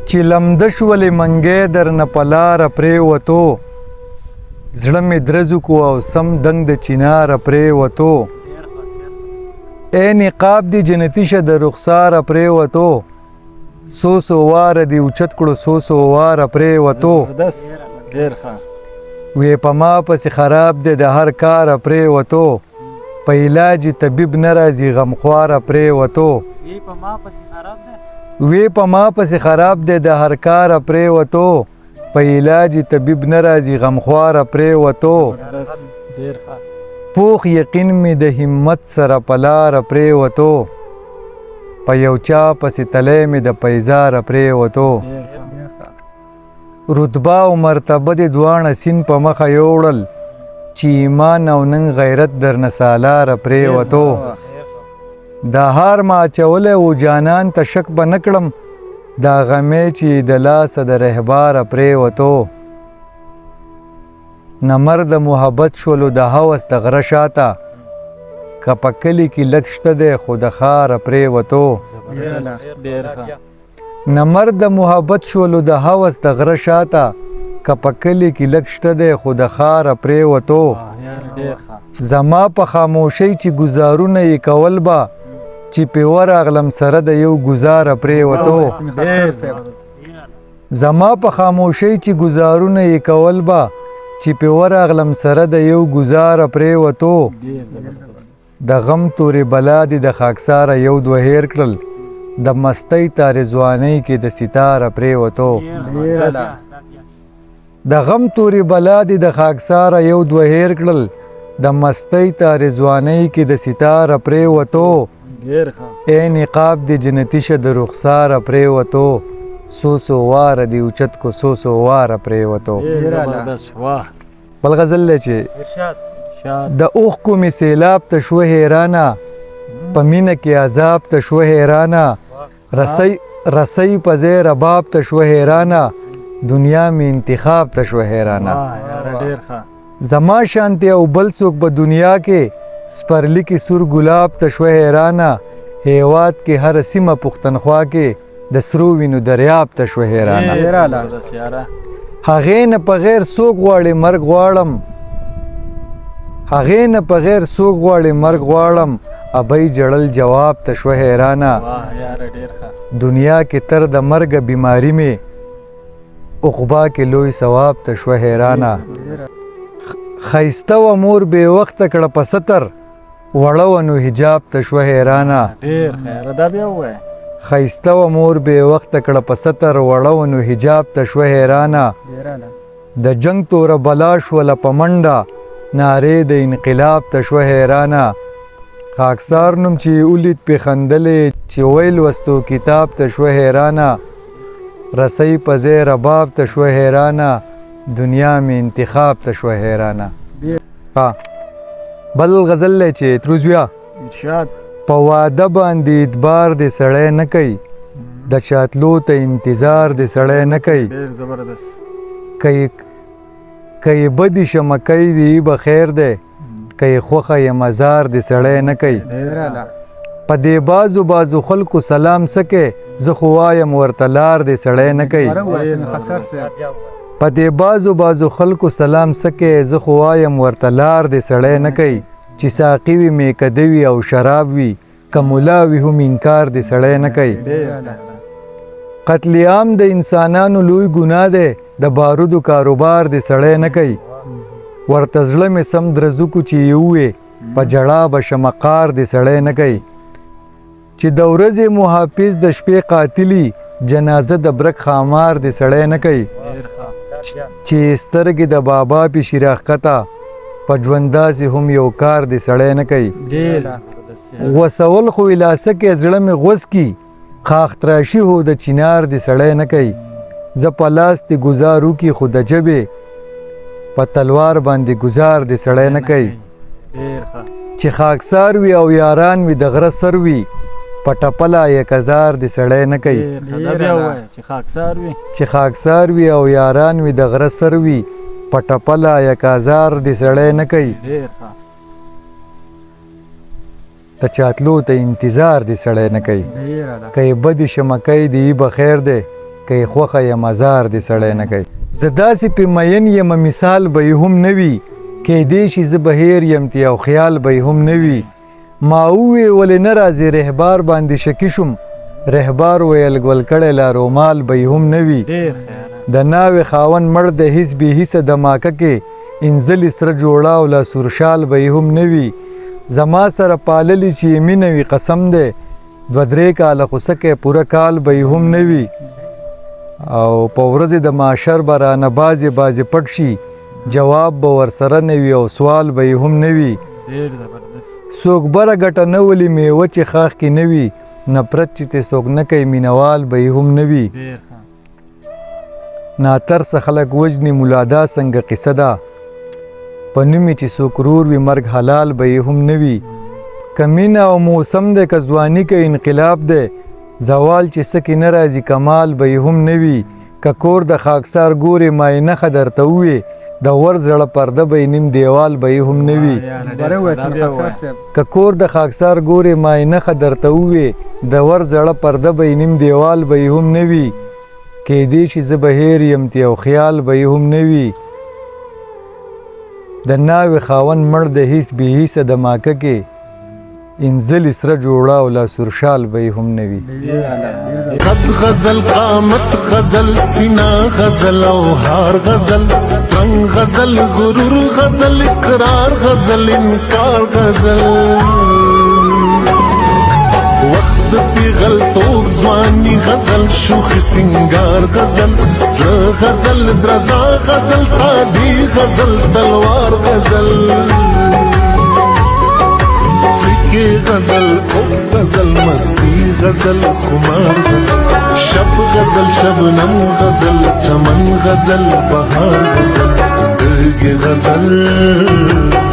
چې لمده شولې منګی درنه په لاره پرېوتو زړه مې درزو کو او سم دنګ د چیناره پرېوتو ای نقاب دی جنتي شه د رخساره پرېوتو سو سو واره دی اوچت کړو سو سو واره پرېوتو وی په ما پسې خراب دی د هر کاره پرېوتو په علاج طبیب نه راځي غمخواره پرېوتو وی په ما پسې خراب دی د هر کاره پرېوتو په علاج طبیب نه راځي غمخواره پرېوتو پوخ یقین مې د همت سره په لاره پرېوتو په یو چا پسې تلی مې د پیزاره پرېوتو رتبه او مرتبه د دواړه سین په مخه یوړل چې ایمان او نن غیرت درنه سالاره پرېوتو دا هار ما اچولی و جانان ته شک به نه کړم دا غمې چې د لاسه د رهباره پرېوتو نه مرد محبت شولو د هوس د غره شاته که په کلي کې لږ شته دی خو د ښاره پرېوتو نه مرد محبت شولو د هوس د غره شاته که په کلي کې لږ شته دی خو د ښاره پرېوتو زما په خاموشۍ چې ګزارونه یې کول به چې پې ورغلم سره د یو ګزاره پرېوتو زما په خاموشۍ چې ګزارونه یې کول به چې پې ورغلم سره د یو ګزاره پرېوتو د غم تورې بلا دې د خاکساره یو دوه هیر کړل د مستۍ تارې ځوانۍ کې د ستاره پرېوتو د غم تورې بلا دې د خاکساره یو دوه هیر کړل د مستۍ تارې ځوانۍ کې د ستاره پرېوتو ای نقاب دی جنتی شه د رخساره پرېوتو سو سو واره دی اوچت کو سو سو واره پرېوتو بل غزل دی چې د اوښکو مې سیلاب ته شوه حیرانه په مینه کې عذاب ته شوه حیرانه رسۍ په ځای رباب ته شوه حیرانه دنیا مې انتخاب ته شوه حیرانه زما شانتې او بل څوک په دنیا کې سپرلی کې سور ګلاب ته شوه حیرانه هیواد کې هر سیمه پښتونخوا کې د سرو وینو دریاب ته شوه حیرانه هغې نه په غیر څوک غواړي مرګ غواړم هغې نه په غیر څوک غواړي مرګ غواړم ابۍ جړل جواب ته شوه حیرانه دنیا کې تر د مرګه بیماري مې عقبا کې لوی ثواب ته شوه حیرانه ښایسته وه مور بې وخته کړه په ستر وړه وه نو حجاب ته شوه حیرانه ښایسته وه مور بې وخته کړه په ستر وړه وه نو حجاب ته شوه حیرانه د جنگ توره بلا شوله په منډه نارې د انقلاب ته شوه حیرانه خاکسار نوم چې ولید پې خندلې چې ویل وستو کتاب ته شوه حیرانه رسۍ په ځای رباب ته شوه حیرانه دنیا مې انتخاب ته شوه حیرانه بل غزل دی چې تروزویا په واده باندې اعتبار دې سړی نه کوي د چاتلو ته انتظار دې سړی نه کوي که یې بدي شمه کوي دې به خیر دی که یې خوښه یې مزار دې سړی نه کوي په دې بازو خلکو سلام سکې زه خو وایم ورته لار دې سړی نه کوي په دې بازو خلکو سلام سکې زه خو وایم ورته لار دې سړی نه کوي چې ساقي وي میکده وي او شراب وي که ملا وي هم انکار دې سړی نه کوي قتل عام د انسانانو لوی ګناه دی د بارودو کاروبار دې سړی نه کوي ورته زړه مې سم درزو کو چې یې ووې په ژړا به شمقار دې سړی نه کوي چې د ورځې محافظ د شپې قاتلي جنازه د برک خامار دې سړی نه کوي چې سترګې د بابا پې شیراخکته په ژونداسې هم یو کار دې سړی نه کوي غوسول خو لاسه کې زړه مې غوس کی خاخ تراشي هو د چینار دې سړی نه کوي زه په لاس دې ګزار وکړي خو د ژبې په تلوار باندې ګزار دې سړی نه کوي چې خاکسار وي او یاران وي د غره سر وي په ټپله یک هزار دې سړی نه کوي چې خاکسار وي او یاران وي د غره سر وي په ټپله یک هزار دې سړی نه کوي ته چاتلو ته انتظار دې سړی نه کوي که یې بدې شمه کوي دې به خیر دی که یې خوښه یم ازار دې سړی نه کوي. زه داسې پې مین یم مثال به یې هم نه وي، کیدای شي زه بهیر یم تی او خیال به یې هم نه وي. ما ووې ولې نه راځې رهبار باندې شکي شوم، رهبار ویل ګل کړی لا رومال به یې هم نه وي. د ناوې خاوند مړ د هیڅ بې هیڅه دماکه کې انزلې سره جوړه او لا سورشال به یې هم نه وي. زما سره پاللي چې یې مینه وي قسم دی، 2-3 کاله خو څه کوې پوره کال به یې هم نه وي. او په ورځې د معاشر به رانه بازې پټ شي، جواب به ورسره نه وي او سوال به یې هم نه وي. څوک بره ګټه نه ولي میوه چې خاښ کې نه وي، نفرت چې ته څوک نه کوي مینوال به یې هم نه وي. ناترسه خلک وجني مولادا څنګه قصه ده، په نومې چې څوک رور وي مرګ حلال به یې هم نه وي. که مینه او موسم دی که ځواني که انقلاب دی، زوال چې څه کې نه راځي کمال به یې هم نه وي. که کور د خاکسار ګورې ما یې نښه درته ووې، د ور زړه پرده به یې نیم دیوال به یې هم نه وي. که کور د خاکسار ګورې ما یې نښه درته ووې، د ور زړه پرده به یې نیم دیوال به یې هم نه وي. کیدای شي زه بهیر یم تی او خیال به یې هم نه وي. د ناوې خاوند مړ د هیڅ بې هیڅه دماکه کې انزل سره جوړه او لا سورشال به یې هم نه وي. قد غزل قامت غزل سینا غزل او هار غزل رنگ غزل غرور غزل اقرار غزل انکار غزل وقت پیغل توب ځواني غزل شوخ سنگار غزل زړه غزل درزا غزل قادي غزل تلوار غزل غزل خوب غزل مستی غزل خمار غزل شب غزل شبنم غزل چمن غزل بهار غزل سترګې غزل